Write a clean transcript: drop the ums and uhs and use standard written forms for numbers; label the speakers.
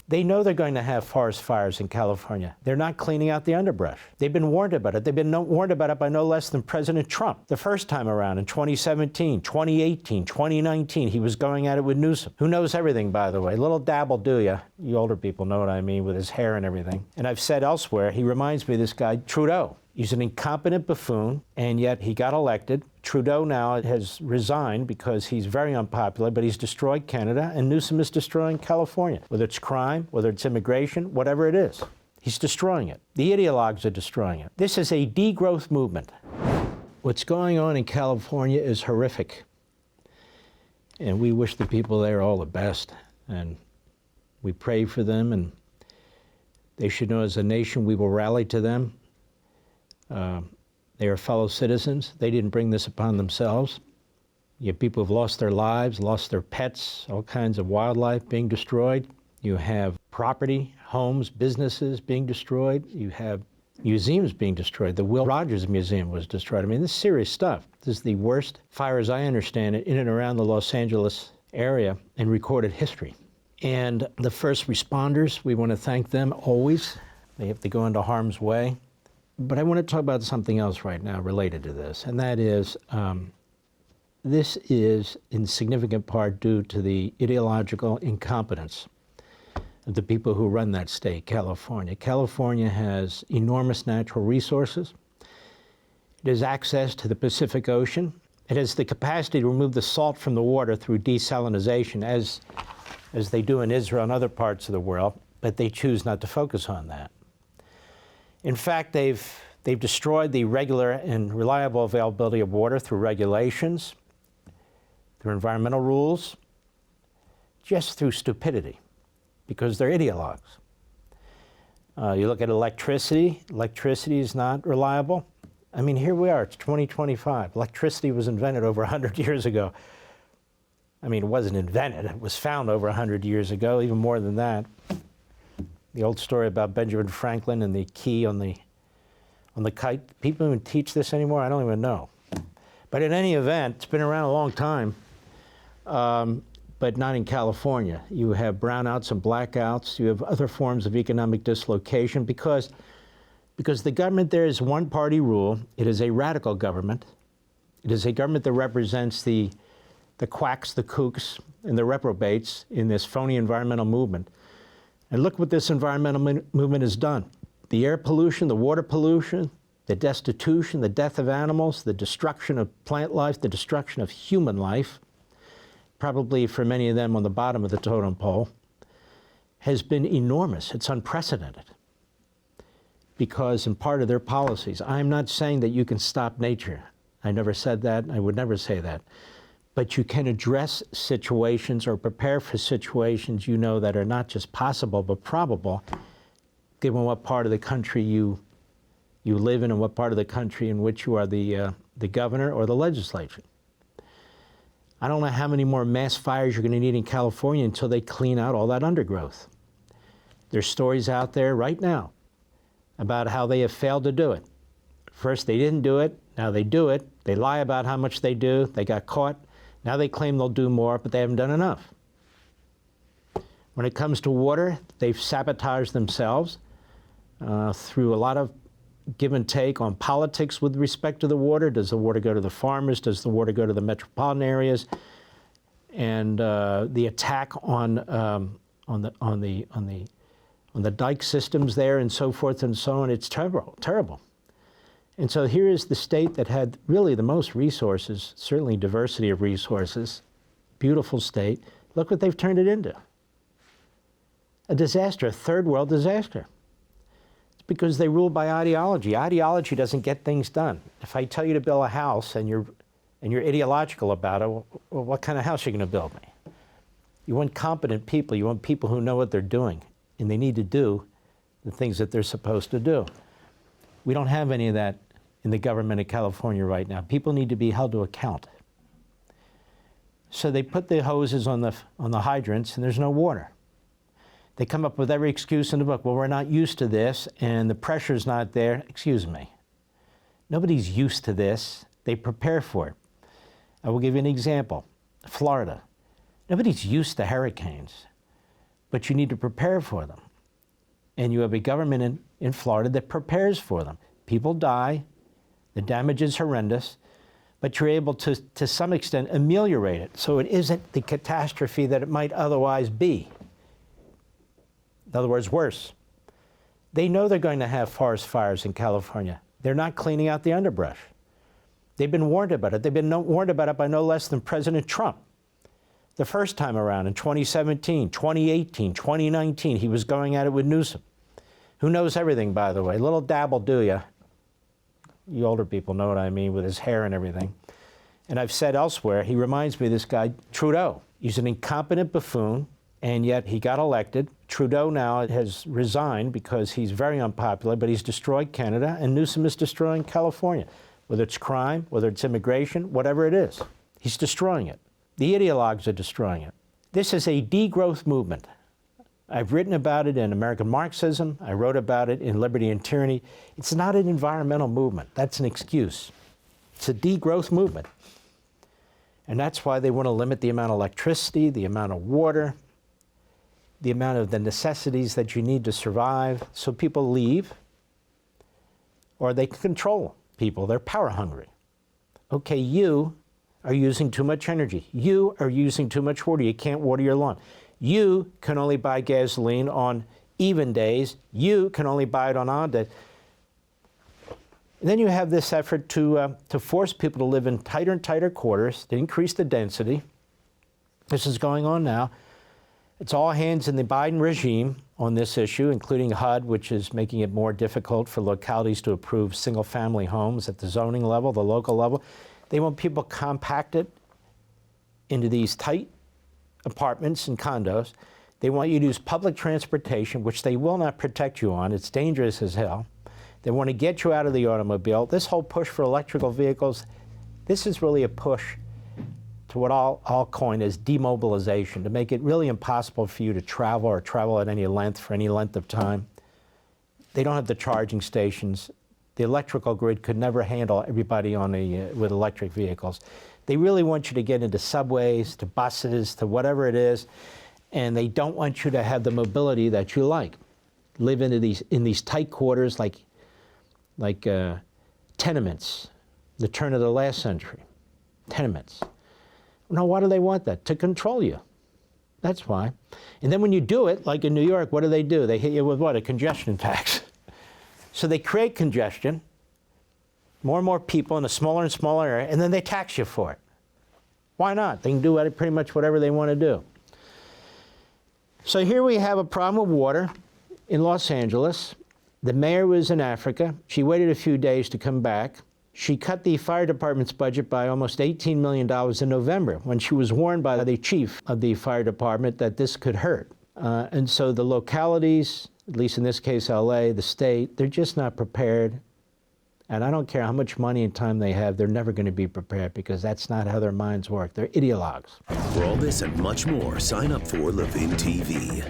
Speaker 1: They know they're going to have forest fires in California. They're not cleaning out the underbrush. They've been warned about it. They've been warned about it by no less than President Trump. The first time around in 2017, 2018, 2019, he was going at it with Newsom, who knows everything, by the way. Little dabble, do ya? You older people know what I mean, with his hair and everything. And I've said elsewhere, he reminds me of this guy, Trudeau. He's an incompetent buffoon, and yet he got elected. Trudeau now has resigned because he's very unpopular, but he's destroyed Canada, and Newsom is destroying California. Whether it's crime, whether it's immigration, whatever it is, he's destroying it. The ideologues are destroying it. This is a degrowth movement. What's going on in California is horrific, and we wish the people there all the best, and we pray for them, and they should know as a nation we will rally to them. They are fellow citizens. They didn't bring this upon themselves. You have people who've lost their lives, lost their pets, all kinds of wildlife being destroyed. You have property, homes, businesses being destroyed. You have museums being destroyed. The Will Rogers Museum was destroyed. I mean, this is serious stuff. This is the worst fire, as I understand it, in and around the Los Angeles area in recorded history. And the first responders, we want to thank them always. They have to go into harm's way. But I want to talk about something else right now related to this, and that is, this is in significant part due to the ideological incompetence of the people who run that state, California. California has enormous natural resources. It has access to the Pacific Ocean. It has the capacity to remove the salt from the water through desalination, as they do in Israel and other parts of the world, but they choose not to focus on that. In fact, they've destroyed the regular and reliable availability of water through regulations, through environmental rules, just through stupidity, because they're ideologues. You look at electricity. Electricity is not reliable. I mean, here we are, it's 2025. Electricity was invented over 100 years ago. I mean, it wasn't invented, it was found over 100 years ago, even more than that. The old story about Benjamin Franklin and the key on the kite. People even teach this anymore? I don't even know. But in any event, it's been around a long time, but not in California. You have brownouts and blackouts. You have other forms of economic dislocation because the government there is one-party rule. It is a radical government. It is a government that represents the quacks, the kooks, and the reprobates in this phony environmental movement. And look what this environmental movement has done. The air pollution, the water pollution, the destitution, the death of animals, the destruction of plant life, the destruction of human life, probably for many of them on the bottom of the totem pole, has been enormous. It's unprecedented because in part of their policies, I'm not saying that you can stop nature. I never said that. I would never say that. But you can address situations or prepare for situations you know that are not just possible but probable, given what part of the country you live in and what part of the country in which you are the governor or the legislature. I don't know how many more mass fires you're going to need in California until they clean out all that undergrowth. There's stories out there right now about how they have failed to do it. First they didn't do it, now they do it. They lie about how much they do, they got caught. Now they claim they'll do more, but they haven't done enough. When it comes to water, they've sabotaged themselves through a lot of give and take on politics with respect to the water. Does the water go to the farmers? Does the water go to the metropolitan areas? And the attack on the dike systems there and so forth and so on. It's terrible, terrible. And so here is the state that had really the most resources, certainly diversity of resources, beautiful state. Look what they've turned it into. A disaster, a third world disaster. It's because they rule by ideology. Ideology doesn't get things done. If I tell you to build a house and you're ideological about it, well, what kind of house are you going to build me? You want competent people. You want people who know what they're doing, and they need to do the things that they're supposed to do. We don't have any of that in the government of California right now. People need to be held to account. So they put the hoses on the hydrants and there's no water. They come up with every excuse in the book. Well, we're not used to this and the pressure's not there. Excuse me. Nobody's used to this. They prepare for it. I will give you an example. Florida. Nobody's used to hurricanes. but you need to prepare for them. And you have a government in Florida that prepares for them. People die, the damage is horrendous, but you're able to some extent ameliorate it, so it isn't the catastrophe that it might otherwise be. In other words, worse. They know they're going to have forest fires in California. They're not cleaning out the underbrush. They've been warned about it. They've been warned about it by no less than President Trump. The first time around in 2017, 2018, 2019, he was going at it with Newsom, who knows everything, by the way. Little dabble, do ya? You older people know what I mean, with his hair and everything. And I've said elsewhere, he reminds me of this guy, Trudeau. He's an incompetent buffoon, and yet he got elected. Trudeau now has resigned because he's very unpopular, but he's destroyed Canada, and Newsom is destroying California. Whether it's crime, whether it's immigration, whatever it is, he's destroying it. The ideologues are destroying it. This is a degrowth movement. I've written about it in American Marxism. I wrote about it in Liberty and Tyranny. It's not an environmental movement. That's an excuse. It's a degrowth movement. And that's why they want to limit the amount of electricity, the amount of water, the amount of the necessities that you need to survive, so people leave, or they control people. They're power hungry. Okay, you are using too much energy. You are using too much water. You can't water your lawn. You can only buy gasoline on even days. You can only buy it on odd days. And then you have this effort to force people to live in tighter and tighter quarters, to increase the density. This is going on now. It's all hands in the Biden regime on this issue, including HUD, which is making it more difficult for localities to approve single-family homes at the zoning level, the local level. They want people compacted into these tight apartments and condos. They want you to use public transportation, which they will not protect you on. It's dangerous as hell. They want to get you out of the automobile. This whole push for electrical vehicles, this is really a push to what I'll coin as demobilization, to make it really impossible for you to travel or travel at any length for any length of time. They don't have the charging stations. The electrical grid could never handle everybody with electric vehicles. They really want you to get into subways, to buses, to whatever it is, and they don't want you to have the mobility that you like. Live in these tight quarters like tenements, the turn of the last century. Tenements. Now, why do they want that? To control you. That's why. And then when you do it, like in New York, what do? They hit you with what? A congestion tax. So they create congestion, more and more people in a smaller and smaller area, and then they tax you for it. Why not? They can do pretty much whatever they want to do. So here we have a problem with water in Los Angeles. The mayor was in Africa. She waited a few days to come back. She cut the fire department's budget by almost $18 million in November, when she was warned by the chief of the fire department that this could hurt. And so the localities, at least in this case LA, the state, they're just not prepared. And I don't care how much money and time they have, they're never going to be prepared, because that's not how their minds work. They're ideologues.
Speaker 2: For all this and much more, sign up for Levin TV.